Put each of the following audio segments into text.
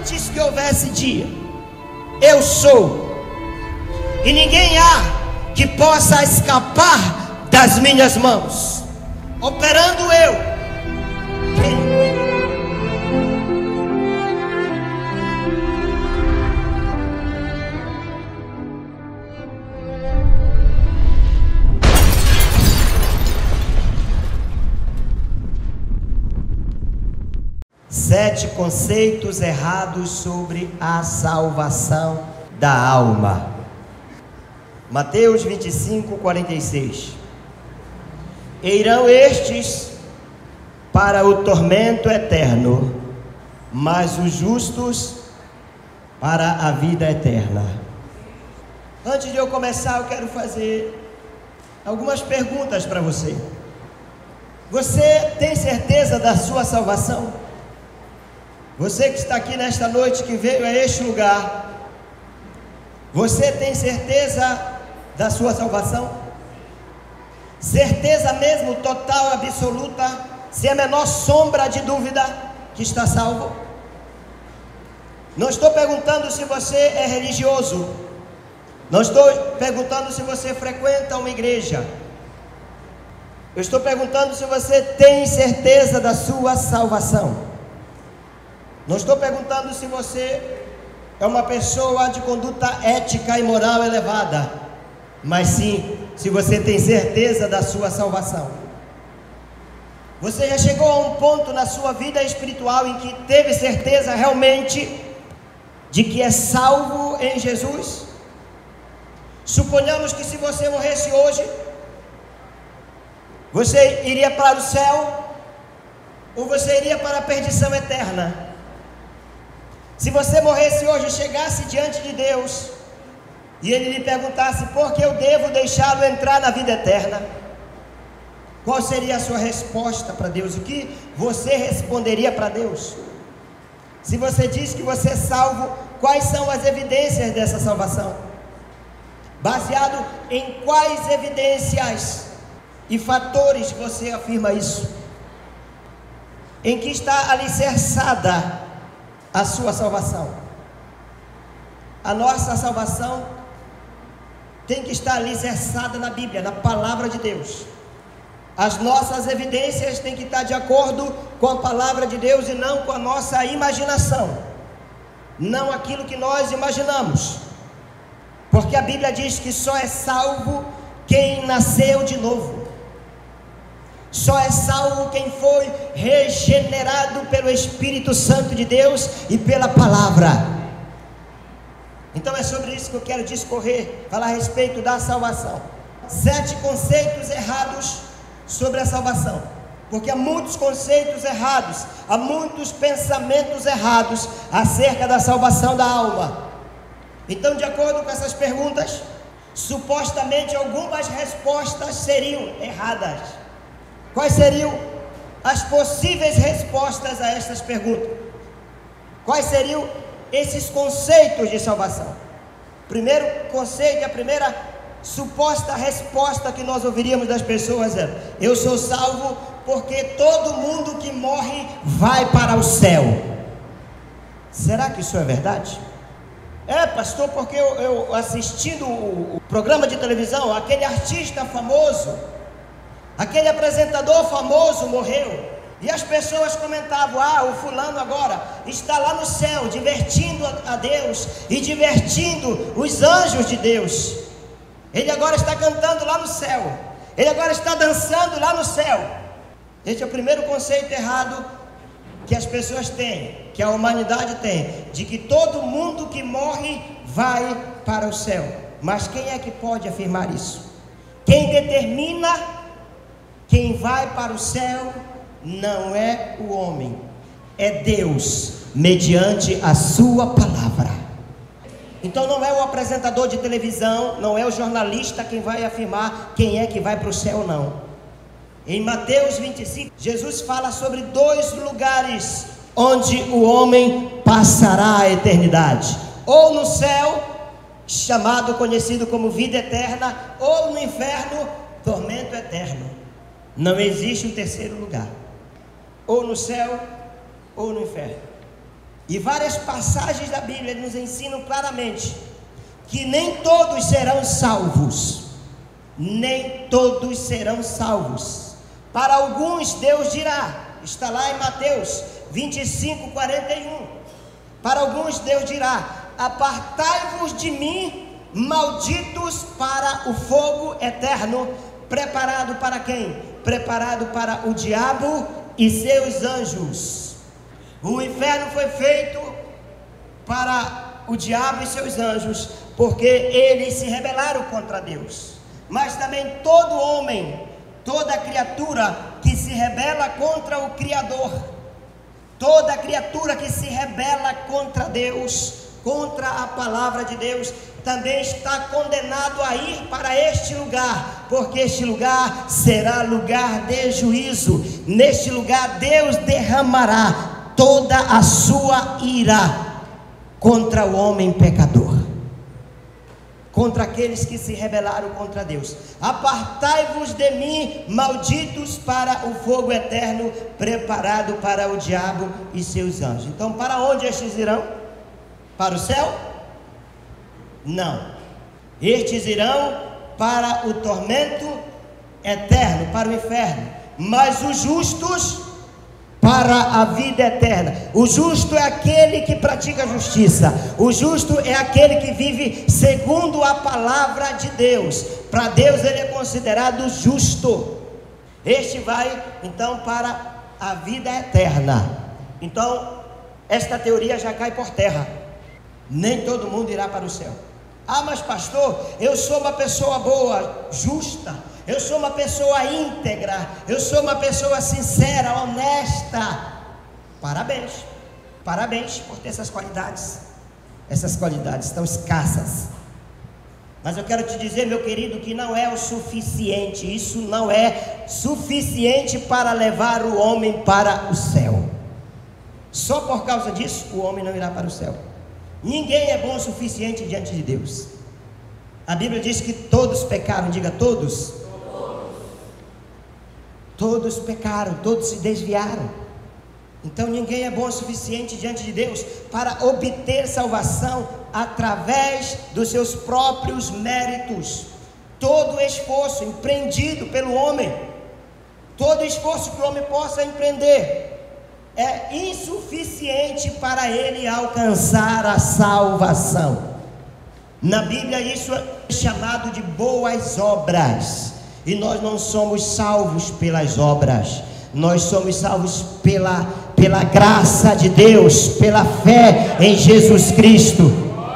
antes que houvesse dia, eu sou, e ninguém há que possa escapar das minhas mãos. Operando eu, quem? 7 conceitos errados sobre a salvação da alma. Mateus 25, 46. E irão estes para o tormento eterno, mas os justos para a vida eterna. Antes de eu começar, eu quero fazer algumas perguntas para você. Você tem certeza da sua salvação? Você que está aqui nesta noite, que veio a este lugar, você tem certeza da sua salvação? Certeza mesmo, total, absoluta, sem a menor sombra de dúvida que está salvo? Não estou perguntando se você é religioso, não estou perguntando se você frequenta uma igreja, eu estou perguntando se você tem certeza da sua salvação. Não estou perguntando se você é uma pessoa de conduta ética e moral elevada, mas sim se você tem certeza da sua salvação. Você já chegou a um ponto na sua vida espiritual em que teve certeza realmente de que é salvo em Jesus? Suponhamos que se você morresse hoje, você iria para o céu ou você iria para a perdição eterna? Se você morresse hoje e chegasse diante de Deus e Ele lhe perguntasse por que eu devo deixá-lo entrar na vida eterna, qual seria a sua resposta para Deus? O que você responderia para Deus? Se você diz que você é salvo, quais são as evidências dessa salvação? Baseado em quais evidências e fatores você afirma isso? Em que está alicerçada a sua salvação? A nossa salvação tem que estar alicerçada na Bíblia, na palavra de Deus. As nossas evidências têm que estar de acordo com a palavra de Deus e não com a nossa imaginação, não aquilo que nós imaginamos, porque a Bíblia diz que só é salvo quem nasceu de novo. Só é salvo quem foi regenerado pelo Espírito Santo de Deus e pela palavra. Então é sobre isso que eu quero discorrer, falar a respeito da salvação. 7 conceitos errados sobre a salvação, porque há muitos conceitos errados, há muitos pensamentos errados acerca da salvação da alma. Então, de acordo com essas perguntas, supostamente algumas respostas seriam erradas. Quais seriam as possíveis respostas a estas perguntas? Quais seriam esses conceitos de salvação? Primeiro conceito, a primeira suposta resposta que nós ouviríamos das pessoas é: eu sou salvo porque todo mundo que morre vai para o céu. Será que isso é verdade? É, pastor, porque eu assistindo o programa de televisão, aquele artista famoso, aquele apresentador famoso morreu, e as pessoas comentavam: o fulano agora está lá no céu, divertindo a Deus e divertindo os anjos de Deus. Ele agora está cantando lá no céu, ele agora está dançando lá no céu. Esse é o primeiro conceito errado que as pessoas têm, que a humanidade tem, de que todo mundo que morre vai para o céu. Mas quem é que pode afirmar isso? Quem determina quem vai para o céu não é o homem, é Deus, mediante a sua palavra. Então não é o apresentador de televisão, não é o jornalista quem vai afirmar quem é que vai para o céu, não. Em Mateus 25, Jesus fala sobre 2 lugares onde o homem passará a eternidade: ou no céu, conhecido como vida eterna, ou no inferno, tormento eterno. Não existe um terceiro lugar, ou no céu ou no inferno. E várias passagens da Bíblia nos ensinam claramente que nem todos serão salvos. Nem todos serão salvos. Para alguns Deus dirá, está lá em Mateus 25:41. Para alguns Deus dirá: apartai-vos de mim, malditos, para o fogo eterno, preparado para quem? Preparado para o diabo e seus anjos. O inferno foi feito para o diabo e seus anjos, porque eles se rebelaram contra Deus. Mas também todo homem, toda criatura que se rebela contra o Criador, toda criatura que se rebela contra Deus, contra a palavra de Deus, também está condenado a ir para este lugar, porque este lugar será lugar de juízo. Neste lugar Deus derramará toda a sua ira contra o homem pecador, contra aqueles que se rebelaram contra Deus. Apartai-vos de mim, malditos, para o fogo eterno, preparado para o diabo e seus anjos. Então, para onde estes irão? Para o céu? Não. Estes irão para o tormento eterno, para o inferno. Mas os justos, para a vida eterna. O justo é aquele que pratica a justiça. O justo é aquele que vive segundo a palavra de Deus. Para Deus ele é considerado justo. Este vai então para a vida eterna. Então esta teoria já cai por terra. Nem todo mundo irá para o céu. Ah, mas pastor, eu sou uma pessoa boa, justa, eu sou uma pessoa íntegra, eu sou uma pessoa sincera, honesta. Parabéns, parabéns por ter essas qualidades. Essas qualidades estão escassas. Mas eu quero te dizer, meu querido, que não é o suficiente. Isso não é suficiente para levar o homem para o céu. Só por causa disso, o homem não irá para o céu. Ninguém é bom o suficiente diante de Deus. A Bíblia diz que todos pecaram. Diga todos. Todos pecaram, todos se desviaram. Então ninguém é bom o suficiente diante de Deus para obter salvação através dos seus próprios méritos. Todo esforço empreendido pelo homem, todo esforço que o homem possa empreender, é insuficiente para ele alcançar a salvação. Na Bíblia isso é chamado de boas obras. E nós não somos salvos pelas obras. Nós somos salvos pela graça de Deus, pela fé em Jesus Cristo.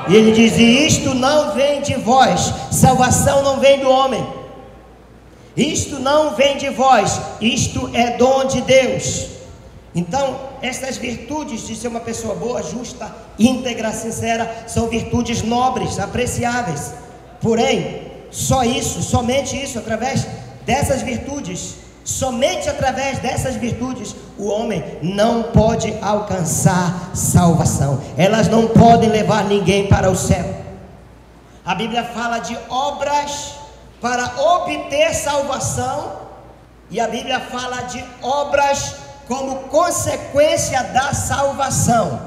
E ele diz: e isto não vem de vós. Salvação não vem do homem. Isto não vem de vós. Isto é dom de Deus. Então, essas virtudes de ser uma pessoa boa, justa, íntegra, sincera, são virtudes nobres, apreciáveis. Porém, só isso, somente isso, através dessas virtudes, somente através dessas virtudes, o homem não pode alcançar salvação. Elas não podem levar ninguém para o céu. A Bíblia fala de obras para obter salvação, e a Bíblia fala de obras como consequência da salvação.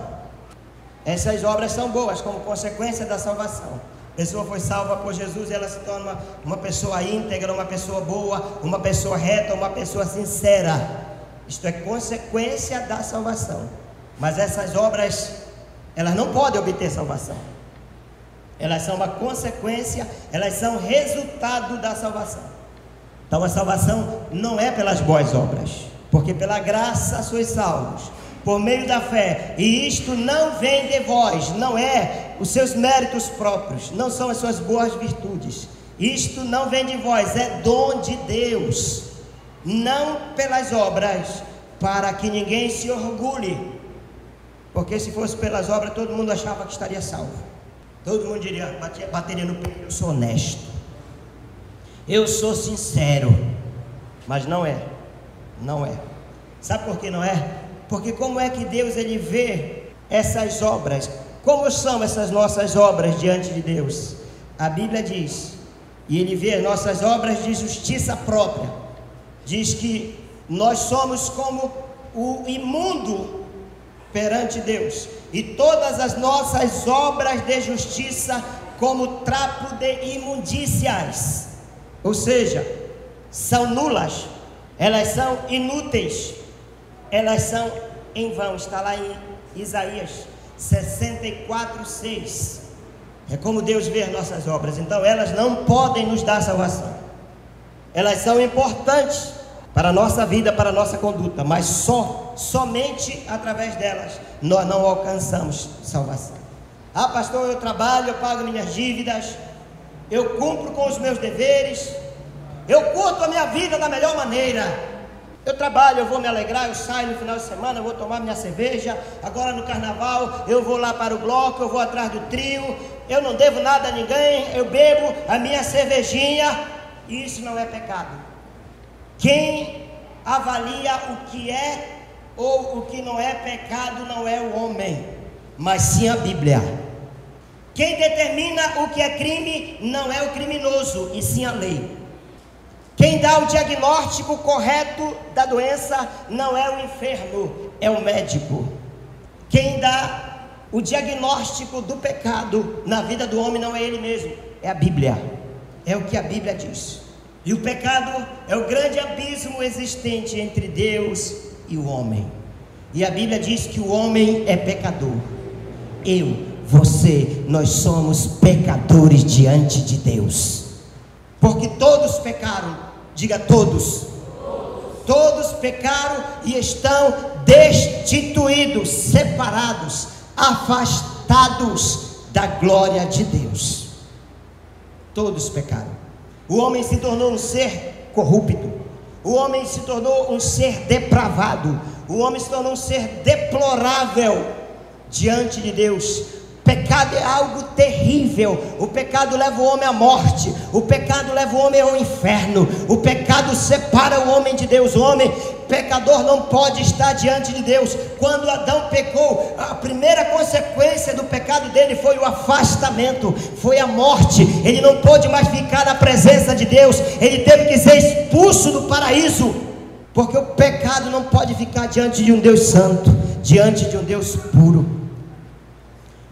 Essas obras são boas como consequência da salvação. A pessoa foi salva por Jesus e ela se torna uma pessoa íntegra, uma pessoa boa, uma pessoa reta, uma pessoa sincera. Isto é consequência da salvação. Mas essas obras, elas não podem obter salvação. Elas são uma consequência, elas são resultado da salvação. Então a salvação não é pelas boas obras, porque pela graça sois salvos, por meio da fé, e isto não vem de vós, não é os seus méritos próprios, não são as suas boas virtudes, isto não vem de vós, é dom de Deus, não pelas obras, para que ninguém se orgulhe, porque se fosse pelas obras, todo mundo achava que estaria salvo, todo mundo diria, bateria no peito: eu sou honesto, eu sou sincero, mas não é. Não é. Sabe por que não é? Porque como é que Deus ele vê essas obras? Como são essas nossas obras diante de Deus? A Bíblia diz, e ele vê as nossas obras de justiça própria. Diz que nós somos como o imundo perante Deus, e todas as nossas obras de justiça como trapo de imundícias, ou seja, são nulas, elas são inúteis, elas são em vão. Está lá em Isaías 64:6. É como Deus vê as nossas obras. Então elas não podem nos dar salvação. Elas são importantes para a nossa vida, para a nossa conduta, mas somente através delas nós não alcançamos salvação. Ah, pastor, eu trabalho, eu pago minhas dívidas, eu cumpro com os meus deveres, eu curto a minha vida da melhor maneira. Eu trabalho, eu vou me alegrar, eu saio no final de semana, eu vou tomar minha cerveja. Agora no carnaval eu vou lá para o bloco, eu vou atrás do trio. Eu não devo nada a ninguém, eu bebo a minha cervejinha. Isso não é pecado. Quem avalia o que é ou o que não é pecado não é o homem, mas sim a Bíblia. Quem determina o que é crime não é o criminoso, e sim a lei. Quem dá o diagnóstico correto da doença não é o enfermo, é o médico. Quem dá o diagnóstico do pecado na vida do homem não é ele mesmo, é a Bíblia. É o que a Bíblia diz. E o pecado é o grande abismo existente entre Deus e o homem. E a Bíblia diz que o homem é pecador. Eu, você, nós somos pecadores diante de Deus. Porque todos pecaram, diga todos. Todos pecaram e estão destituídos, separados, afastados da glória de Deus. Todos pecaram. O homem se tornou um ser corrupto. O homem se tornou um ser depravado. O homem se tornou um ser deplorável diante de Deus. Pecado é algo terrível. O pecado leva o homem à morte. O pecado leva o homem ao inferno. O pecado separa o homem de Deus. O homem pecador não pode estar diante de Deus. Quando Adão pecou, a primeira consequência do pecado dele foi o afastamento, foi a morte. Ele não pôde mais ficar na presença de Deus. Ele teve que ser expulso do paraíso, porque o pecado não pode ficar diante de um Deus santo, diante de um Deus puro.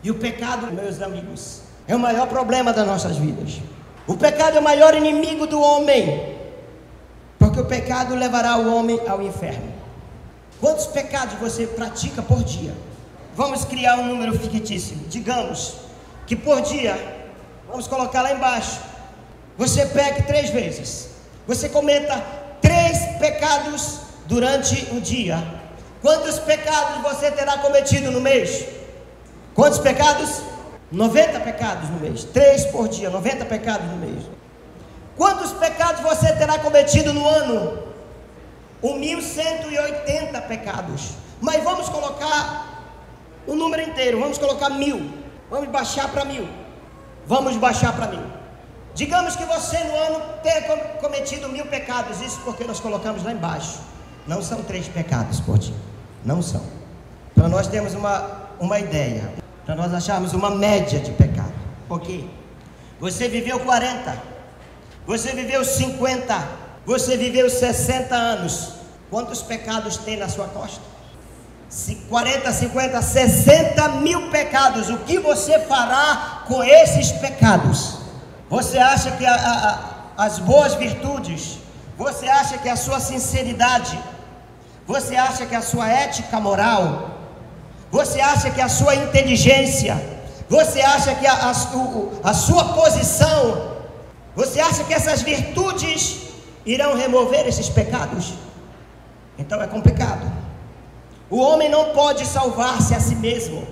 E o pecado, meus amigos, é o maior problema das nossas vidas. O pecado é o maior inimigo do homem, porque o pecado levará o homem ao inferno. Quantos pecados você pratica por dia? Vamos criar um número fictício. Digamos que por dia, vamos colocar lá embaixo, você peque 3 vezes. Você cometa 3 pecados durante o dia. Quantos pecados você terá cometido no mês? Quantos pecados? 90 pecados no mês. 3 por dia, 90 pecados no mês. Quantos pecados você terá cometido no ano? 1.180 pecados. Mas vamos colocar o número inteiro, vamos colocar 1.000. Vamos baixar para 1.000. Vamos baixar para 1.000. Digamos que você no ano tenha cometido 1.000 pecados. Isso porque nós colocamos lá embaixo. Não são 3 pecados por dia. Não são. Para nós termos uma ideia, para nós acharmos uma média de pecado. Ok? Você viveu 40, você viveu 50, você viveu 60 anos. Quantos pecados tem na sua costa? 40, 50, 60 mil pecados. O que você fará com esses pecados? Você acha que as boas virtudes, você acha que a sua sinceridade, você acha que a sua ética moral, você acha que a sua inteligência, você acha que a sua posição, você acha que essas virtudes irão remover esses pecados? Então é complicado. O homem não pode salvar-se a si mesmo.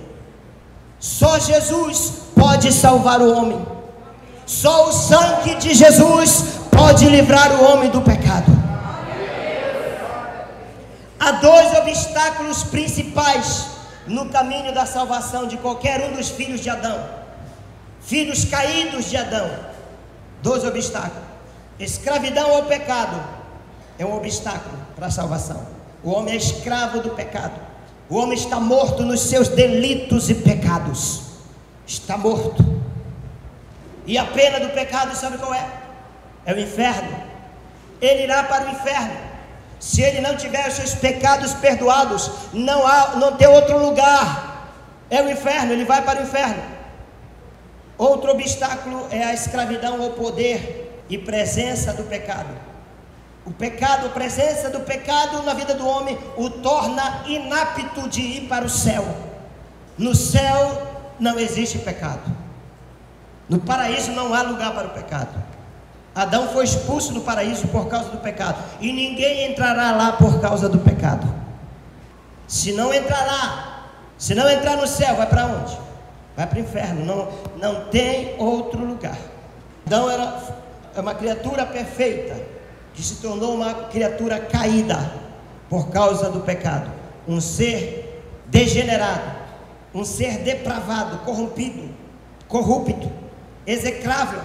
Só Jesus pode salvar o homem. Só o sangue de Jesus pode livrar o homem do pecado. Há 2 obstáculos principais no caminho da salvação de qualquer um dos filhos de Adão, filhos caídos de Adão. 2 obstáculos. Escravidão ao pecado é um obstáculo para a salvação. O homem é escravo do pecado. O homem está morto nos seus delitos e pecados. Está morto. E a pena do pecado, sabe qual é? É o inferno. Ele irá para o inferno. Se ele não tiver os seus pecados perdoados, não tem outro lugar, é o inferno, ele vai para o inferno. Outro obstáculo é a escravidão ao poder e presença do pecado. O pecado, a presença do pecado na vida do homem o torna inapto de ir para o céu. No céu não existe pecado. No paraíso não há lugar para o pecado. Adão foi expulso do paraíso por causa do pecado, e ninguém entrará lá por causa do pecado. Se não entrar lá, se não entrar no céu, vai para onde? Vai para o inferno. Não tem outro lugar. Adão era uma criatura perfeita, que se tornou uma criatura caída por causa do pecado, um ser degenerado, um ser depravado, corrompido, corrupto, execrável,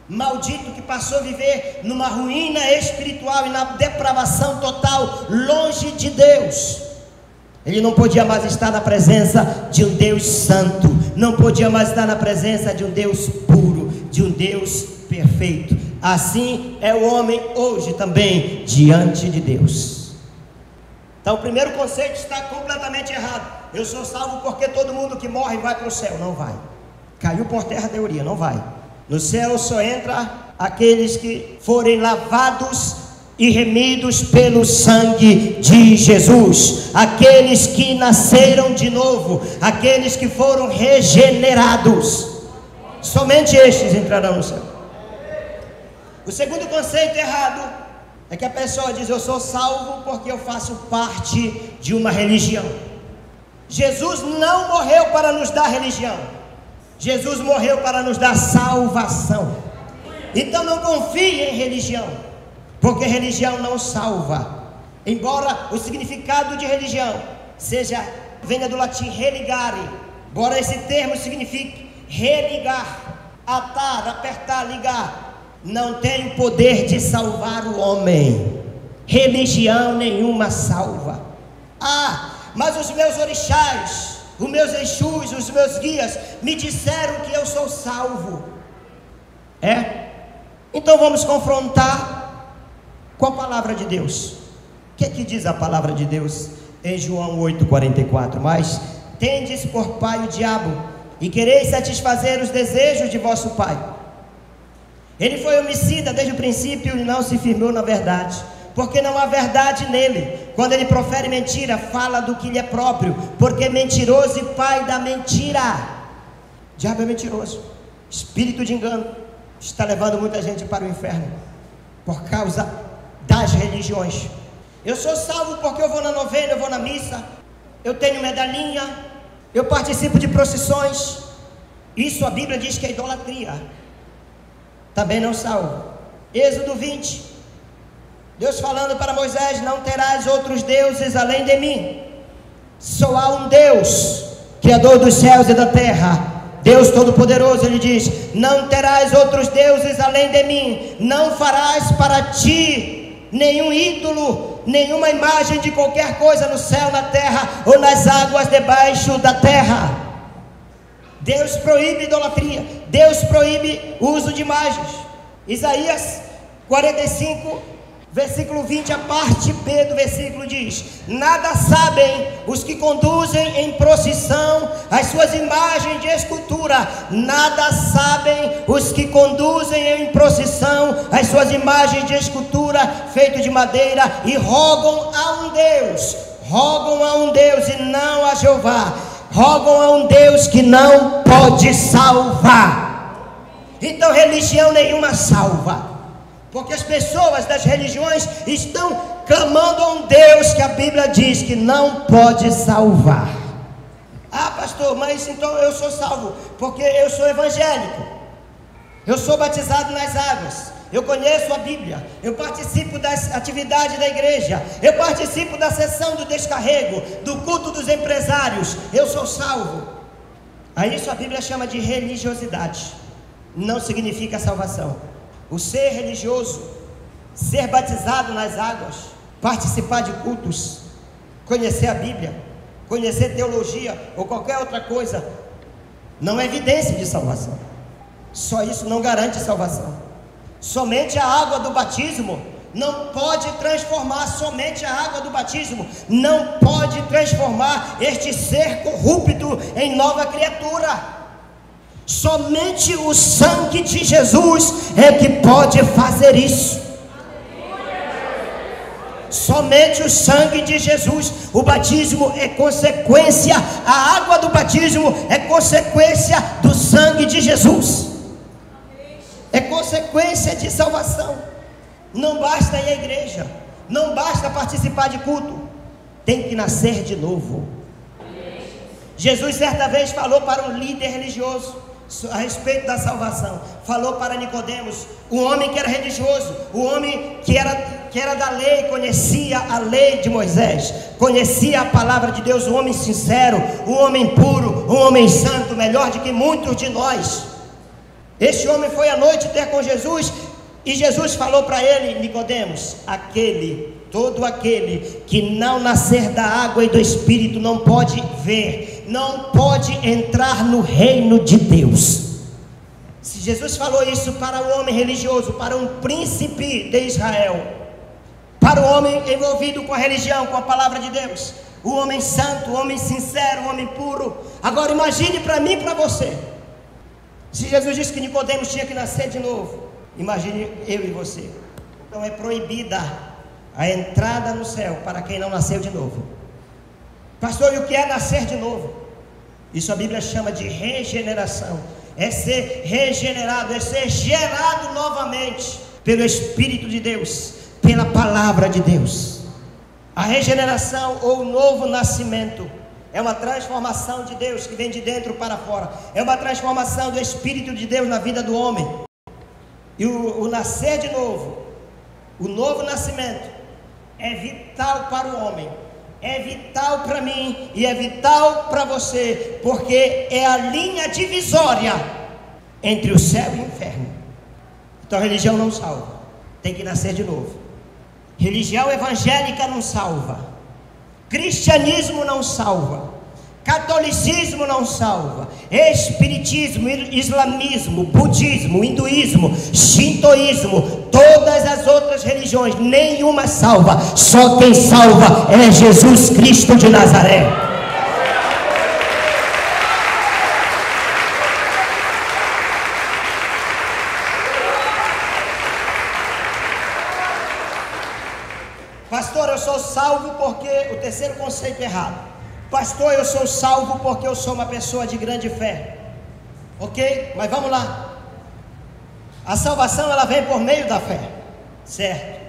maldito, que passou a viver numa ruína espiritual e na depravação total, longe de Deus. Ele não podia mais estar na presença de um Deus santo, não podia mais estar na presença de um Deus puro, de um Deus perfeito. Assim é o homem hoje também diante de Deus. Então o primeiro conceito está completamente errado. Eu sou salvo porque todo mundo que morre vai para o céu. Não vai. Caiu por terra a teoria, não vai. No céu só entra aqueles que forem lavados e remidos pelo sangue de Jesus, aqueles que nasceram de novo, aqueles que foram regenerados. Somente estes entrarão no céu. O segundo conceito errado é que a pessoa diz: eu sou salvo porque eu faço parte de uma religião. Jesus não morreu para nos dar religião, Jesus morreu para nos dar salvação. Então não confie em religião, porque religião não salva. Embora o significado de religião venha do latim religare, embora esse termo signifique religar, atar, apertar, ligar, não tem o poder de salvar o homem. Religião nenhuma salva. Mas os meus orixás, os meus exus, os meus guias me disseram que eu sou salvo. Então vamos confrontar com a palavra de Deus. O que é que diz a palavra de Deus em João 8,44? Mas tendes por pai o diabo, e quereis satisfazer os desejos de vosso pai. Ele foi homicida desde o princípio e não se firmou na verdade, porque não há verdade nele. Quando ele profere mentira, fala do que lhe é próprio, porque é mentiroso e pai da mentira. O diabo é mentiroso, espírito de engano, está levando muita gente para o inferno por causa das religiões. Eu sou salvo porque eu vou na novena, eu vou na missa, eu tenho medalhinha, eu participo de procissões. Isso a Bíblia diz que é idolatria. Também não salvo. Êxodo 20, Deus falando para Moisés: não terás outros deuses além de mim. Só há um Deus, Criador dos céus e da terra, Deus Todo-Poderoso. Ele diz: não terás outros deuses além de mim. Não farás para ti nenhum ídolo, nenhuma imagem de qualquer coisa no céu, na terra ou nas águas debaixo da terra. Deus proíbe idolatria, Deus proíbe o uso de imagens. Isaías 45, versículo 20, a parte B do versículo diz: nada sabem os que conduzem em procissão as suas imagens de escultura. Nada sabem os que conduzem em procissão as suas imagens de escultura feito de madeira, e rogam a um Deus e não a Jeová. Rogam a um Deus que não pode salvar. Então religião nenhuma salva, porque as pessoas das religiões estão clamando a um Deus que a Bíblia diz que não pode salvar. Pastor, mas então eu sou salvo porque eu sou evangélico, eu sou batizado nas águas, eu conheço a Bíblia, eu participo das atividades da igreja, eu participo da sessão do descarrego, do culto dos empresários, eu sou salvo. A isso a Bíblia chama de religiosidade. Não significa salvação. O ser religioso, ser batizado nas águas, participar de cultos, conhecer a Bíblia, conhecer teologia ou qualquer outra coisa, não é evidência de salvação. Só isso não garante salvação. Somente a água do batismo não pode transformar somente a água do batismo, não pode transformar este ser corrupto em nova criatura. Somente o sangue de Jesus é que pode fazer isso. Somente o sangue de Jesus. O batismo é consequência, a água do batismo é consequência do sangue de Jesus, é consequência de salvação. Não basta ir à igreja, não basta participar de culto, tem que nascer de novo. Jesus certa vez falou para um líder religioso a respeito da salvação. Falou para Nicodemos, o homem que era religioso, o homem que era da lei, conhecia a lei de Moisés, conhecia a palavra de Deus, um homem sincero, um homem puro, um homem santo, melhor do que muitos de nós. Este homem foi à noite ter com Jesus, e Jesus falou para ele, Nicodemos, todo aquele que não nascer da água e do Espírito não pode ver, não pode entrar no reino de Deus. Se Jesus falou isso para o homem religioso, para um príncipe de Israel, para o homem envolvido com a religião, com a palavra de Deus, o homem santo, o homem sincero, o homem puro, agora imagine para mim e para você, se Jesus disse que Nicodemos tinha que nascer de novo, imagine eu e você. Então é proibida a entrada no céu para quem não nasceu de novo. Pastor, e o que é nascer de novo? Isso a Bíblia chama de regeneração. É ser regenerado, é ser gerado novamente pelo Espírito de Deus, pela palavra de Deus. A regeneração ou o novo nascimento é uma transformação de Deus que vem de dentro para fora. É uma transformação do Espírito de Deus na vida do homem. E o nascer de novo, o novo nascimento, é vital para o homem, é vital para mim e é vital para você, porque é a linha divisória entre o céu e o inferno. Então a religião não salva, tem que nascer de novo. Religião evangélica não salva, cristianismo não salva, catolicismo não salva, espiritismo, islamismo, budismo, hinduísmo, shintoísmo, todas as outras religiões, nenhuma salva. Só quem salva é Jesus Cristo de Nazaré. Pastor, eu sou salvo porque o terceiro conceito é errado. Pastor, eu sou salvo porque eu sou uma pessoa de grande fé. Ok? Mas vamos lá. A salvação ela vem por meio da fé, certo?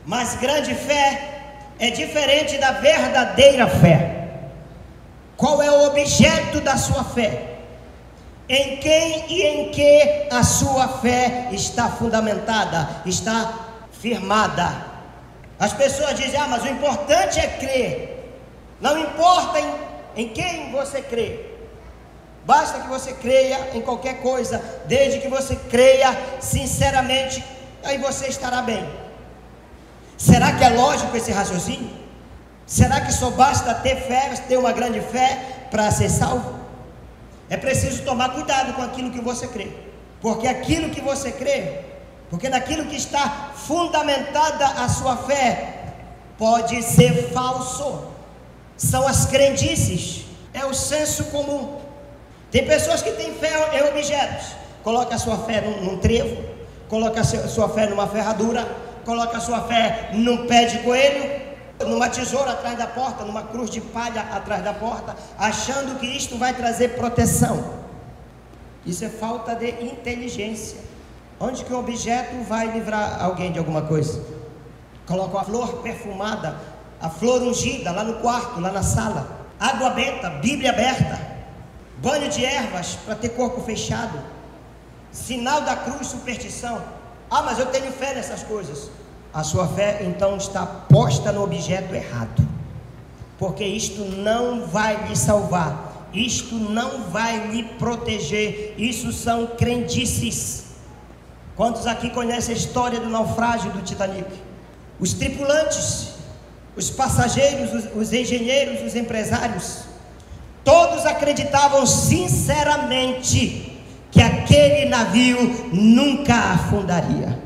Mas grande fé é diferente da verdadeira fé. Qual é o objeto da sua fé? Em quem e em que a sua fé está fundamentada, está firmada? As pessoas dizem, mas o importante é crer. Não importa em quem você crê, basta que você creia em qualquer coisa, desde que você creia sinceramente, aí você estará bem. Será que é lógico esse raciocínio? Será que só basta ter fé, ter uma grande fé para ser salvo? É preciso tomar cuidado com aquilo que você crê, porque aquilo que você crê, porque naquilo que está fundamentada a sua fé, pode ser falso. São as crendices, é o senso comum. Tem pessoas que têm fé em objetos, coloca a sua fé num trevo, coloca a sua fé numa ferradura, coloca a sua fé num pé de coelho, numa tesoura atrás da porta, numa cruz de palha atrás da porta, achando que isto vai trazer proteção. Isso é falta de inteligência. Onde que o objeto vai livrar alguém de alguma coisa? Coloca a flor perfumada, a flor ungida lá no quarto, lá na sala, água benta, Bíblia aberta, banho de ervas para ter corpo fechado, sinal da cruz, superstição. Mas eu tenho fé nessas coisas. A sua fé então está posta no objeto errado, porque isto não vai lhe salvar, isto não vai lhe proteger. Isso são crendices. Quantos aqui conhecem a história do naufrágio do Titanic? Os tripulantes, os passageiros, os engenheiros, os empresários, todos acreditavam sinceramente que aquele navio nunca afundaria.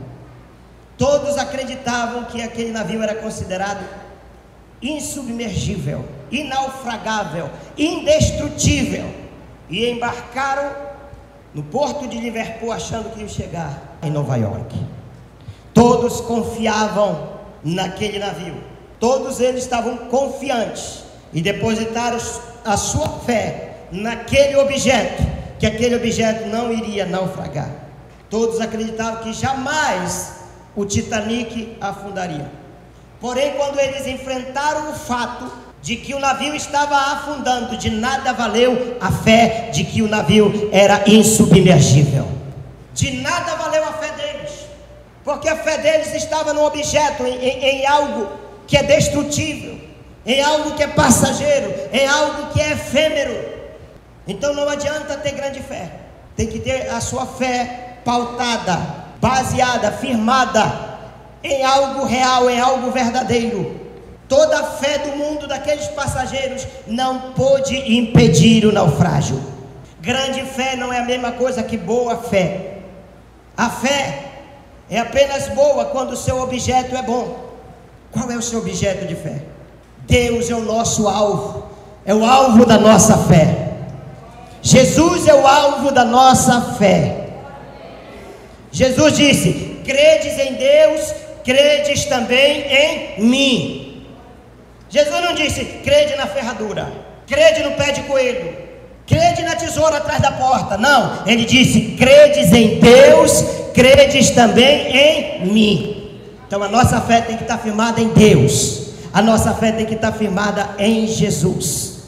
Todos acreditavam que aquele navio era considerado insubmergível, inaufragável, indestrutível, e embarcaram no porto de Liverpool achando que iam chegar em Nova York. Todos confiavam naquele navio, todos eles estavam confiantes e depositaram a sua fé naquele objeto, que aquele objeto não iria naufragar. Todos acreditavam que jamais o Titanic afundaria. Porém, quando eles enfrentaram o fato de que o navio estava afundando, de nada valeu a fé de que o navio era insubmergível. De nada valeu a fé deles, porque a fé deles estava num objeto, em algo que é destrutível, em algo que é passageiro, em algo que é efêmero. Então não adianta ter grande fé, tem que ter a sua fé pautada, baseada, firmada em algo real, em algo verdadeiro. Toda a fé do mundo daqueles passageiros não pôde impedir o naufrágio. Grande fé não é a mesma coisa que boa fé. A fé é apenas boa quando o seu objeto é bom. Qual é o seu objeto de fé? Deus é o nosso alvo, é o alvo da nossa fé. Jesus é o alvo da nossa fé. Jesus disse: credes em Deus, credes também em mim. Jesus não disse: crede na ferradura, crede no pé de coelho, crede na tesoura atrás da porta. Não, ele disse: credes em Deus, credes também em mim. Então a nossa fé tem que estar firmada em Deus, a nossa fé tem que estar firmada em Jesus,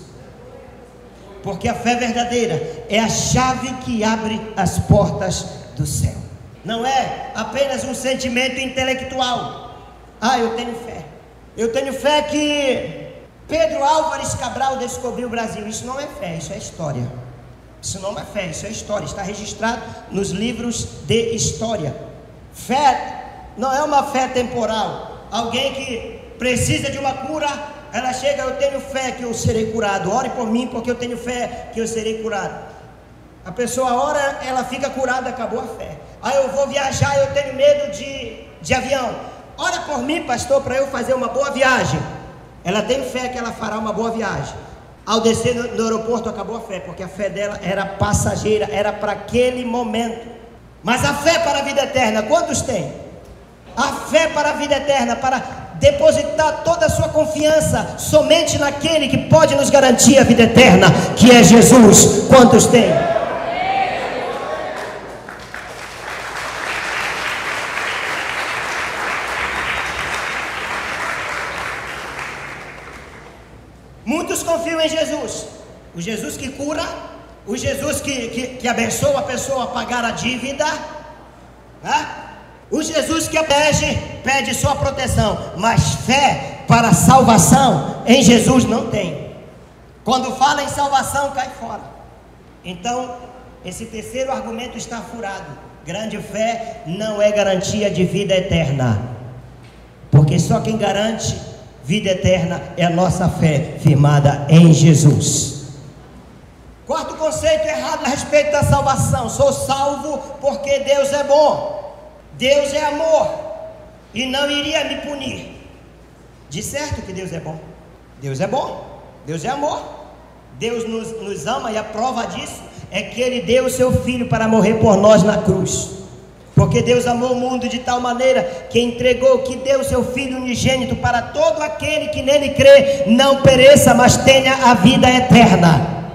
porque a fé verdadeira é a chave que abre as portas do céu. Não é apenas um sentimento intelectual. Eu tenho fé. Eu tenho fé que Pedro Álvares Cabral descobriu o Brasil. Isso não é fé, isso é história. Isso não é fé, isso é história. Está registrado nos livros de história. Fé não é uma fé temporal. Alguém que precisa de uma cura, ela chega: eu tenho fé que eu serei curado, ore por mim porque eu tenho fé que eu serei curado. A pessoa ora, ela fica curada, acabou a fé. Eu vou viajar, eu tenho medo de avião, ora por mim, pastor, para eu fazer uma boa viagem. Ela tem fé que ela fará uma boa viagem. Ao descer no aeroporto, acabou a fé, porque a fé dela era passageira, era para aquele momento. Mas a fé para a vida eterna, quantos têm? A fé para a vida eterna, para depositar toda a sua confiança somente naquele que pode nos garantir a vida eterna, que é Jesus. Quantos têm? Muitos confiam em Jesus, o Jesus que cura, o Jesus que abençoa a pessoa a pagar a dívida, né? O Jesus que pede sua proteção, mas fé para a salvação em Jesus não tem. Quando fala em salvação, cai fora. Então, esse terceiro argumento está furado. Grande fé não é garantia de vida eterna, porque só quem garante vida eterna é a nossa fé firmada em Jesus. Quarto conceito errado a respeito da salvação: sou salvo porque Deus é bom. Deus é amor e não iria me punir. De certo que Deus é bom. Deus é bom, Deus é amor. Deus nos ama, e a prova disso é que Ele deu o seu Filho para morrer por nós na cruz. Porque Deus amou o mundo de tal maneira que entregou, que deu o seu Filho unigênito para todo aquele que nele crê não pereça, mas tenha a vida eterna.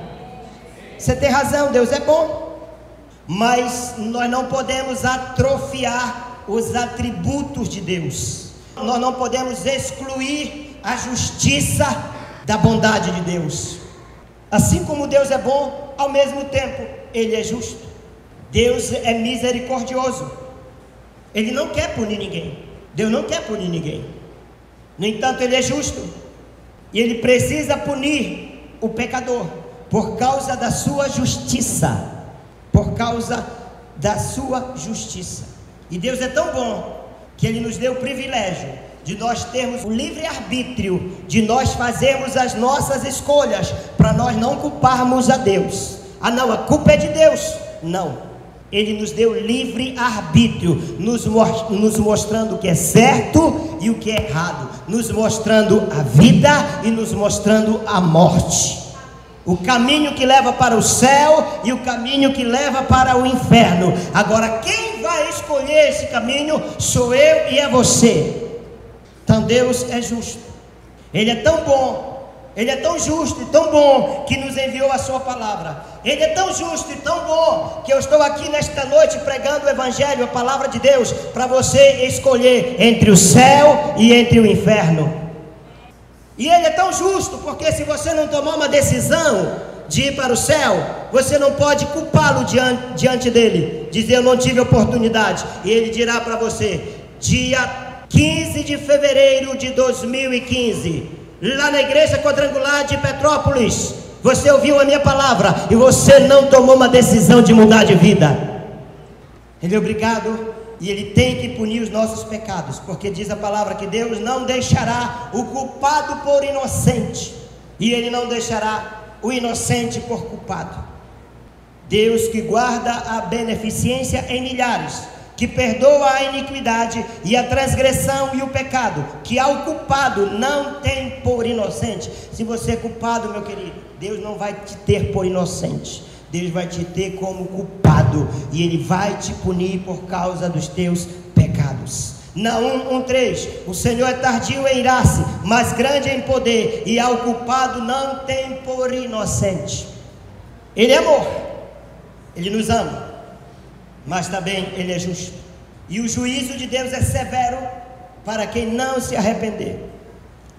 Você tem razão, Deus é bom. Mas nós não podemos atrofiar os atributos de Deus. Nós não podemos excluir a justiça da bondade de Deus. Assim como Deus é bom, ao mesmo tempo Ele é justo. Deus é misericordioso. Ele não quer punir ninguém. Deus não quer punir ninguém. No entanto, Ele é justo, e Ele precisa punir o pecador por causa da sua justiça. Por causa da sua justiça. E Deus é tão bom que Ele nos deu o privilégio de nós termos o livre-arbítrio, de nós fazermos as nossas escolhas, para nós não culparmos a Deus. Não, a culpa é de Deus. Não, Ele nos deu livre arbítrio, nos mostrando o que é certo e o que é errado, nos mostrando a vida e nos mostrando a morte, o caminho que leva para o céu e o caminho que leva para o inferno. Agora, quem vai escolher esse caminho sou eu e é você. Então Deus é justo, Ele é tão bom, Ele é tão justo e tão bom que nos enviou a sua palavra. Ele é tão justo e tão bom que eu estou aqui nesta noite pregando o Evangelho, a palavra de Deus, para você escolher entre o céu e entre o inferno. E Ele é tão justo porque se você não tomar uma decisão de ir para o céu, você não pode culpá-lo diante dele, dizer eu não tive oportunidade. E Ele dirá para você, dia 15 de fevereiro de 2015, lá na igreja quadrangular de Petrópolis, você ouviu a minha palavra e você não tomou uma decisão de mudar de vida. Ele é obrigado e Ele tem que punir os nossos pecados, porque diz a palavra que Deus não deixará o culpado por inocente, e Ele não deixará o inocente por culpado. Deus que guarda a beneficência em milhares, que perdoa a iniquidade e a transgressão e o pecado, que ao culpado não tem por inocente. Se você é culpado, meu querido, Deus não vai te ter por inocente, Deus vai te ter como culpado, e Ele vai te punir por causa dos teus pecados. Naum 1:3, o Senhor é tardio em irar-se, mas grande em poder, e ao culpado não tem por inocente. Ele é amor, Ele nos ama, mas também Ele é justo, e o juízo de Deus é severo para quem não se arrepender.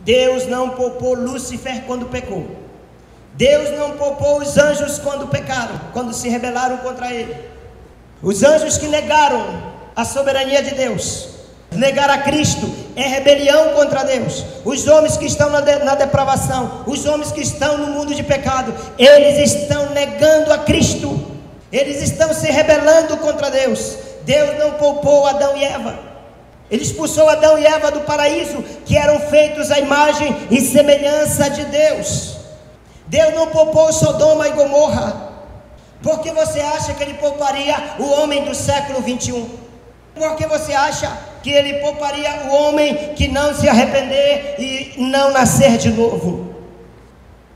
Deus não poupou Lúcifer quando pecou, Deus não poupou os anjos quando pecaram, quando se rebelaram contra Ele. Os anjos que negaram a soberania de Deus, negar a Cristo é rebelião contra Deus. Os homens que estão na depravação, os homens que estão no mundo de pecado, eles estão negando a Cristo, eles estão se rebelando contra Deus. Deus não poupou Adão e Eva, Ele expulsou Adão e Eva do paraíso, que eram feitos à imagem e semelhança de Deus. Deus não poupou Sodoma e Gomorra. Por que você acha que Ele pouparia o homem do século 21? Por que você acha que Ele pouparia o homem que não se arrepender e não nascer de novo?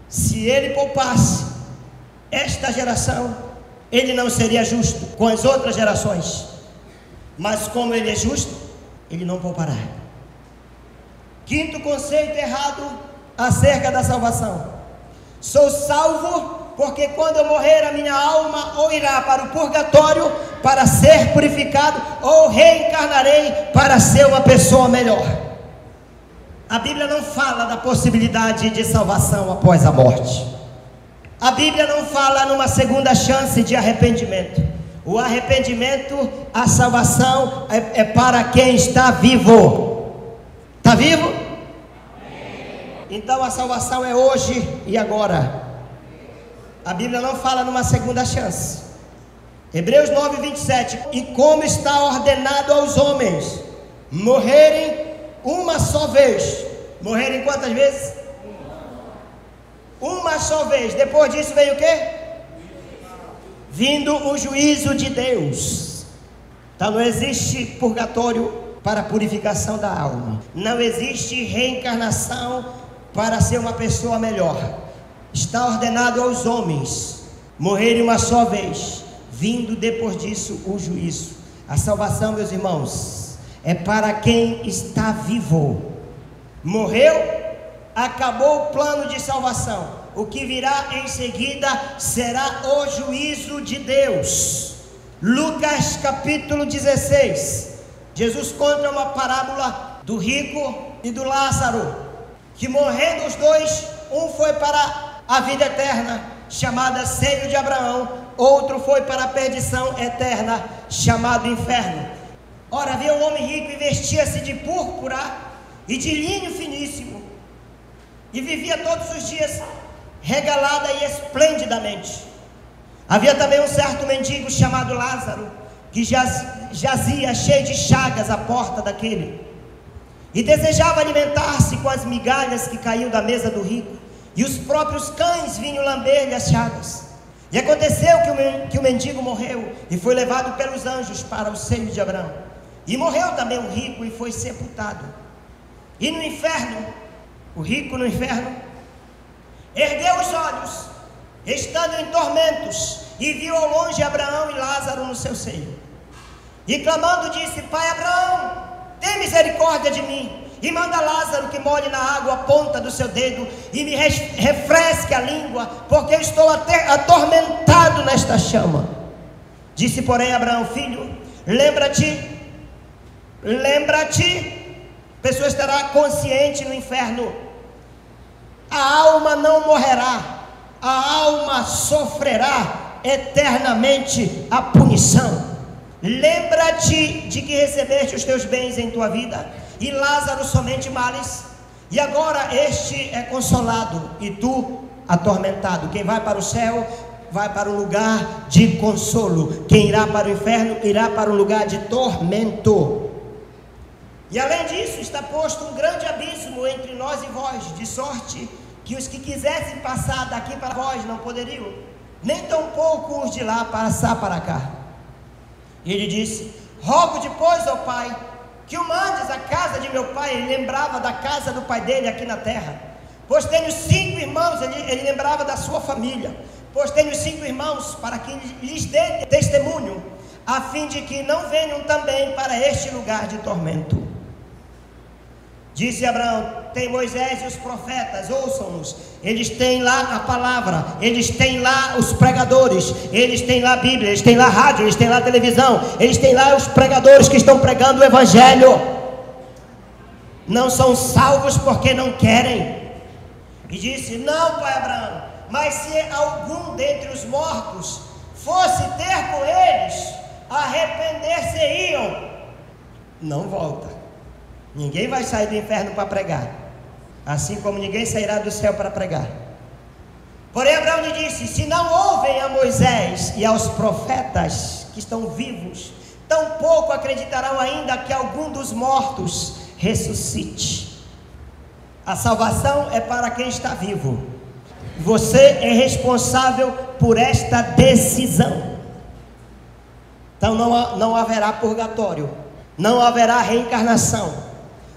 Se Ele poupasse esta geração, Ele não seria justo com as outras gerações. Mas como Ele é justo, Ele não poupará. Quinto conceito errado acerca da salvação: sou salvo porque quando eu morrer a minha alma ou irá para o purgatório para ser purificado, ou reencarnarei para ser uma pessoa melhor. A Bíblia não fala da possibilidade de salvação após a morte. A Bíblia não fala numa segunda chance de arrependimento. O arrependimento, a salvação é para quem está vivo. Está vivo? Então a salvação é hoje e agora. A Bíblia não fala numa segunda chance. Hebreus 9:27, e como está ordenado aos homens morrerem uma só vez. Morrerem quantas vezes? Uma só vez. Depois disso vem o quê? Vindo o juízo de Deus. Então não existe purgatório para a purificação da alma. Não existe reencarnação para ser uma pessoa melhor. Está ordenado aos homens morrerem uma só vez, vindo depois disso o juízo. A salvação, meus irmãos, é para quem está vivo. Morreu, acabou o plano de salvação. O que virá em seguida será o juízo de Deus. Lucas capítulo 16, Jesus conta uma parábola do rico e do Lázaro, que morrendo os dois, um foi para a vida eterna, chamada seio de Abraão, outro foi para a perdição eterna, chamado inferno. Ora, havia um homem rico e vestia-se de púrpura e de linho finíssimo, e vivia todos os dias regalada e esplendidamente. Havia também um certo mendigo chamado Lázaro, que jazia cheio de chagas à porta daquele, e desejava alimentar-se com as migalhas que caíam da mesa do rico, e os próprios cães vinham lamber-lhe as chagas. E aconteceu que o mendigo morreu e foi levado pelos anjos para o seio de Abraão. E morreu também o rico e foi sepultado. E no inferno, o rico no inferno, ergueu os olhos, estando em tormentos, e viu ao longe Abraão e Lázaro no seu seio. E clamando disse: Pai Abraão, tem misericórdia de mim, e manda Lázaro que molhe na água a ponta do seu dedo e me refresque a língua, porque eu estou atormentado nesta chama. Disse porém Abraão: Filho, lembra-te, a pessoa estará consciente no inferno, a alma não morrerá, a alma sofrerá eternamente a punição. Lembra-te de que recebeste os teus bens em tua vida, e Lázaro somente males, e agora este é consolado, e tu atormentado. Quem vai para o céu, vai para um lugar de consolo. Quem irá para o inferno, irá para um lugar de tormento. E além disso, está posto um grande abismo entre nós e vós, de sorte que os que quisessem passar daqui para vós não poderiam, nem tampouco os de lá passar para cá. E ele disse: Rogo depois, ó Pai, que o mandes à casa de meu pai. Ele lembrava da casa do pai dele aqui na terra. Pois tenho 5 irmãos, ele lembrava da sua família. Pois tenho 5 irmãos, para que lhes dê testemunho, a fim de que não venham também para este lugar de tormento. Disse Abraão: tem Moisés e os profetas, ouçam-nos. Eles têm lá a palavra, eles têm lá os pregadores, eles têm lá a Bíblia, eles têm lá a rádio, eles têm lá a televisão, eles têm lá os pregadores que estão pregando o Evangelho. Não são salvos porque não querem. E disse: não, pai Abraão, mas se algum dentre os mortos fosse ter com eles, arrepender-se-iam. Não volta. Ninguém vai sair do inferno para pregar, assim como ninguém sairá do céu para pregar. Porém Abraão lhe disse: se não ouvem a Moisés e aos profetas que estão vivos, tampouco acreditarão ainda que algum dos mortos ressuscite. A salvação é para quem está vivo. Você é responsável por esta decisão. Então não haverá purgatório, não haverá reencarnação,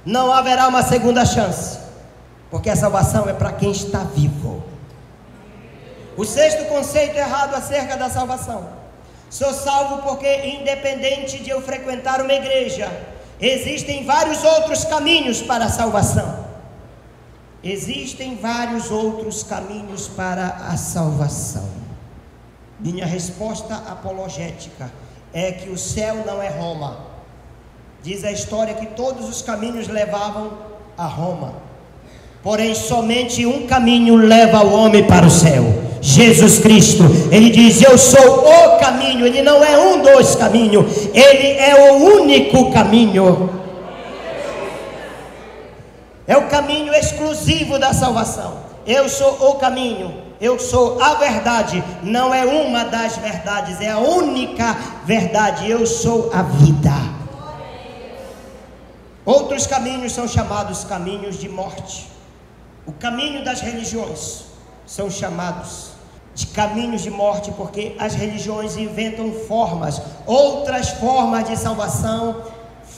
não haverá uma segunda chance, porque a salvação é para quem está vivo. O 6º conceito errado acerca da salvação: sou salvo porque, independente de eu frequentar uma igreja, existem vários outros caminhos para a salvação. Existem vários outros caminhos para a salvação. Minha resposta apologética é que o céu não é Roma. Diz a história que todos os caminhos levavam a Roma, porém somente um caminho leva o homem para o céu: Jesus Cristo. Ele diz: eu sou o caminho. Ele não é um dos caminhos, ele é o único caminho. É o caminho exclusivo da salvação. Eu sou o caminho, eu sou a verdade. Não é uma das verdades, é a única verdade. Eu sou a vida. Outros caminhos são chamados caminhos de morte. O caminho das religiões são chamados de caminhos de morte, porque as religiões inventam formas, outras formas de salvação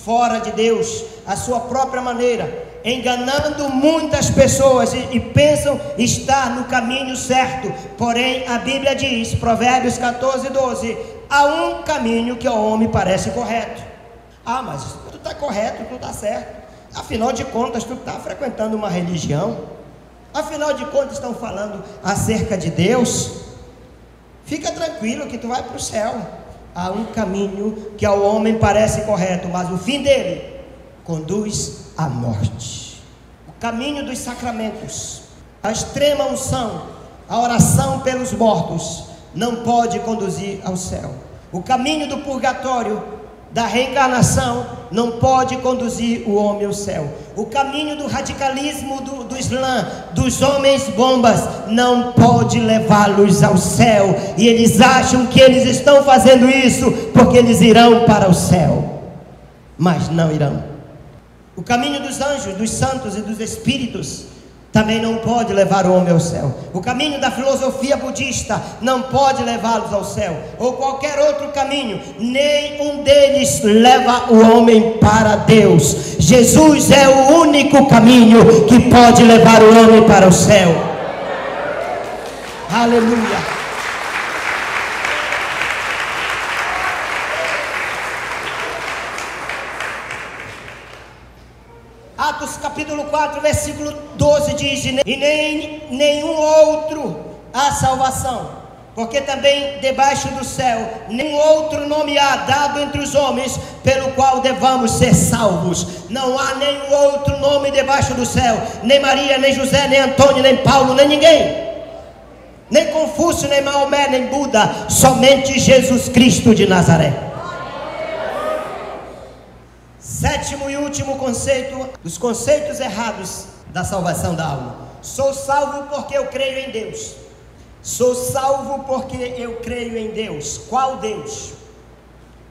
fora de Deus, a sua própria maneira, enganando muitas pessoas e pensam estar no caminho certo. Porém a Bíblia diz, Provérbios 14:12, há um caminho que ao homem parece correto. Ah, mas tudo está correto, tudo está certo. Afinal de contas, tu está frequentando uma religião. Afinal de contas, estão falando acerca de Deus. Fica tranquilo que tu vai para o céu. Há um caminho que ao homem parece correto, mas o fim dele conduz à morte. O caminho dos sacramentos, a extrema unção, a oração pelos mortos, não pode conduzir ao céu. O caminho do purgatório, da reencarnação, não pode conduzir o homem ao céu. O caminho do radicalismo do Islã, dos homens bombas, não pode levá-los ao céu. E eles acham que eles estão fazendo isso porque eles irão para o céu, mas não irão. O caminho dos anjos, dos santos e dos espíritos também não pode levar o homem ao céu. O caminho da filosofia budista não pode levá-los ao céu, ou qualquer outro caminho, nenhum deles leva o homem para Deus. Jesus é o único caminho que pode levar o homem para o céu. Aleluia. Atos capítulo 4, versículo 12 diz: e nenhum outro há salvação, porque também debaixo do céu nenhum outro nome há dado entre os homens pelo qual devamos ser salvos. Não há nenhum outro nome debaixo do céu, nem Maria, nem José, nem Antônio, nem Paulo, nem ninguém, nem Confúcio, nem Maomé, nem Buda, somente Jesus Cristo de Nazaré. Sétimo e último conceito, dos conceitos errados da salvação da alma: sou salvo porque eu creio em Deus. Sou salvo porque eu creio em Deus. Qual Deus?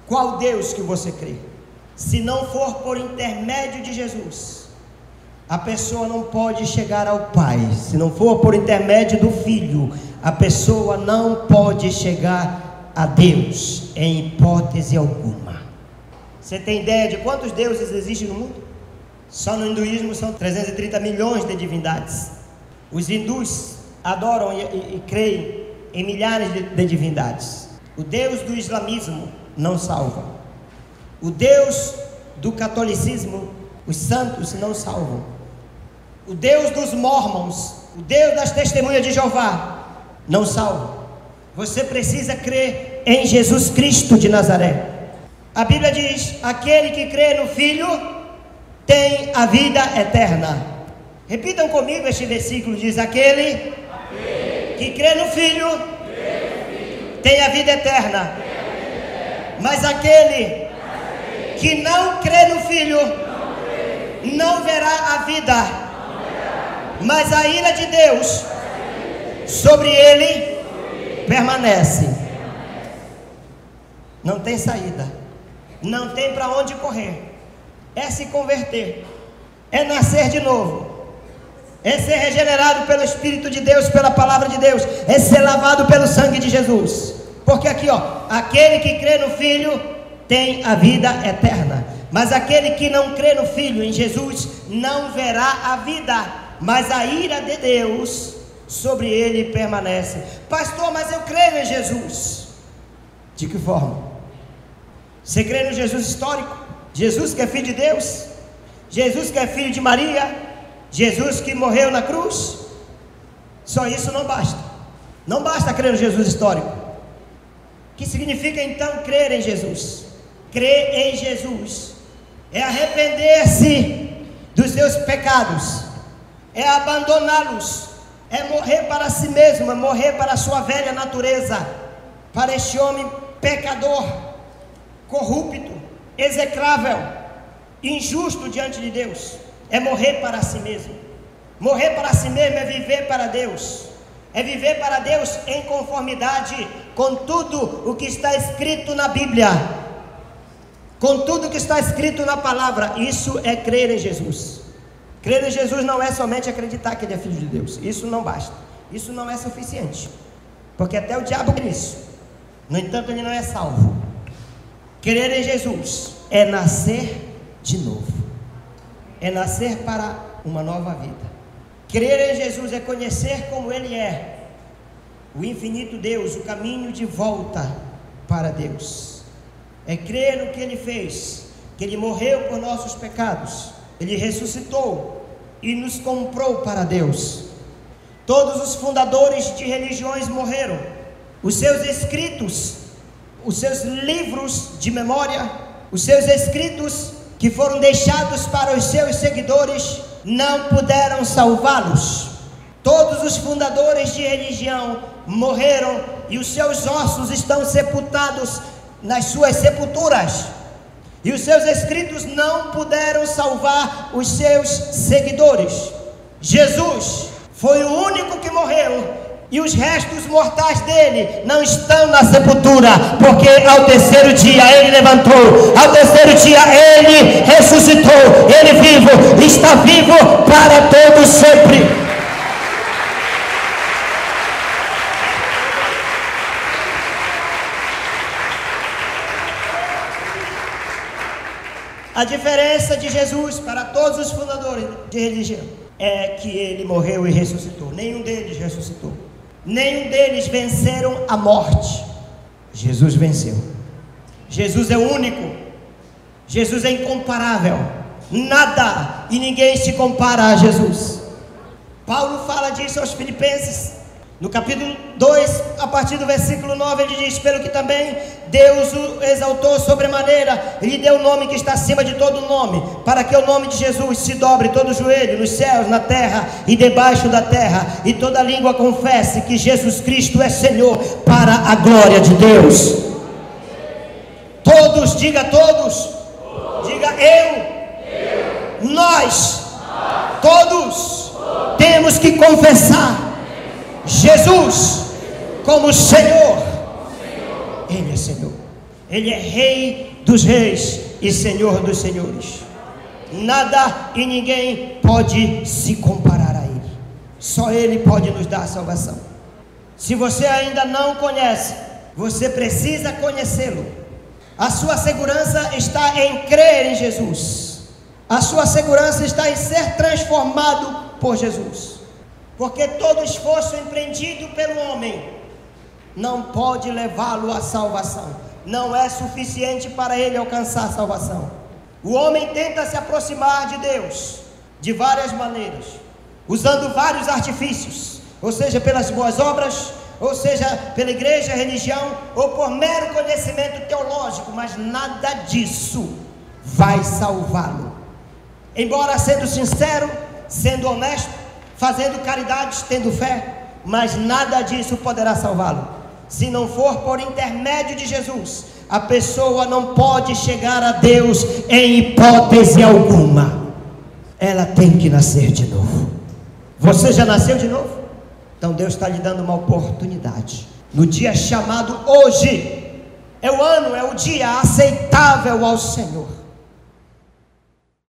Qual Deus que você crê? Se não for por intermédio de Jesus, a pessoa não pode chegar ao Pai. Se não for por intermédio do Filho, a pessoa não pode chegar a Deus em hipótese alguma. Você tem ideia de quantos deuses existem no mundo? Só no hinduísmo são 330 milhões de divindades. Os hindus adoram e creem em milhares de divindades. O Deus do islamismo não salva. O Deus do catolicismo, os santos não salvam. O Deus dos mormons, o Deus das testemunhas de Jeová, não salva. Você precisa crer em Jesus Cristo de Nazaré. A Bíblia diz: aquele que crê no Filho tem a vida eterna. Repitam comigo este versículo: diz: aquele que crê no Filho tem a vida eterna. Mas aquele que não crê no Filho não verá a vida, mas a ira de Deus sobre ele permanece. Não tem saída. Não tem para onde correr. É se converter, é nascer de novo, é ser regenerado pelo Espírito de Deus, pela palavra de Deus, é ser lavado pelo sangue de Jesus. Porque aqui, aquele que crê no Filho tem a vida eterna, mas aquele que não crê no Filho, em Jesus, não verá a vida, mas a ira de Deus sobre ele permanece. Pastor, mas eu creio em Jesus. De que forma? Você crê no Jesus histórico? Jesus que é filho de Deus? Jesus que é filho de Maria? Jesus que morreu na cruz? Só isso não basta. Não basta crer no Jesus histórico. O que significa então crer em Jesus? Crer em Jesus é arrepender-se dos seus pecados, é abandoná-los, é morrer para si mesmo, é morrer para a sua velha natureza, para este homem pecador, corrupto, execrável, injusto diante de Deus. É morrer para si mesmo. Morrer para si mesmo é viver para Deus. É viver para Deus em conformidade com tudo o que está escrito na Bíblia, com tudo o que está escrito na palavra. Isso é crer em Jesus. Crer em Jesus não é somente acreditar que ele é filho de Deus. Isso não basta. Isso não é suficiente, porque até o diabo crê nisso. No entanto, ele não é salvo. Crer em Jesus é nascer de novo, é nascer para uma nova vida. Crer em Jesus é conhecer como Ele é, o infinito Deus, o caminho de volta para Deus. É crer no que Ele fez, que Ele morreu por nossos pecados, Ele ressuscitou e nos comprou para Deus. Todos os fundadores de religiões morreram, os seus escritos, os seus livros de memória, os seus escritos que foram deixados para os seus seguidores, não puderam salvá-los. Todos os fundadores de religião morreram e os seus ossos estão sepultados nas suas sepulturas, e os seus escritos não puderam salvar os seus seguidores. Jesus foi o único que morreu, e os restos mortais dele não estão na sepultura, porque ao terceiro dia ele levantou, ao terceiro dia ele ressuscitou, ele vivo, está vivo para todos sempre. A diferença de Jesus para todos os fundadores de religião é que ele morreu e ressuscitou. Nenhum deles ressuscitou. Nenhum deles venceram a morte. Jesus venceu. Jesus é único. Jesus é incomparável. Nada e ninguém se compara a Jesus. Paulo fala disso aos Filipenses. No capítulo 2, a partir do versículo 9, ele diz: pelo que também Deus o exaltou sobremaneira, ele deu o nome que está acima de todo nome, para que o nome de Jesus se dobre todo o joelho, nos céus, na terra e debaixo da terra, e toda língua confesse que Jesus Cristo é Senhor, para a glória de Deus. Todos, diga todos, diga eu, nós, todos, temos que confessar Jesus como Senhor. Ele é Senhor. Ele é Rei dos reis e Senhor dos senhores. Nada e ninguém pode se comparar a Ele. Só Ele pode nos dar a salvação. Se você ainda não conhece, você precisa conhecê-lo. A sua segurança está em crer em Jesus. A sua segurança está em ser transformado por Jesus. Porque todo esforço empreendido pelo homem não pode levá-lo à salvação. Não é suficiente para ele alcançar a salvação. O homem tenta se aproximar de Deus de várias maneiras, usando vários artifícios, ou seja, pelas boas obras, ou seja, pela igreja, religião, ou por mero conhecimento teológico, mas nada disso vai salvá-lo. Embora sendo sincero, sendo honesto, fazendo caridades, tendo fé, mas nada disso poderá salvá-lo. Se não for por intermédio de Jesus, a pessoa não pode chegar a Deus em hipótese alguma. Ela tem que nascer de novo. Você já nasceu de novo? Então Deus está lhe dando uma oportunidade. No dia chamado hoje, é o ano, é o dia aceitável ao Senhor.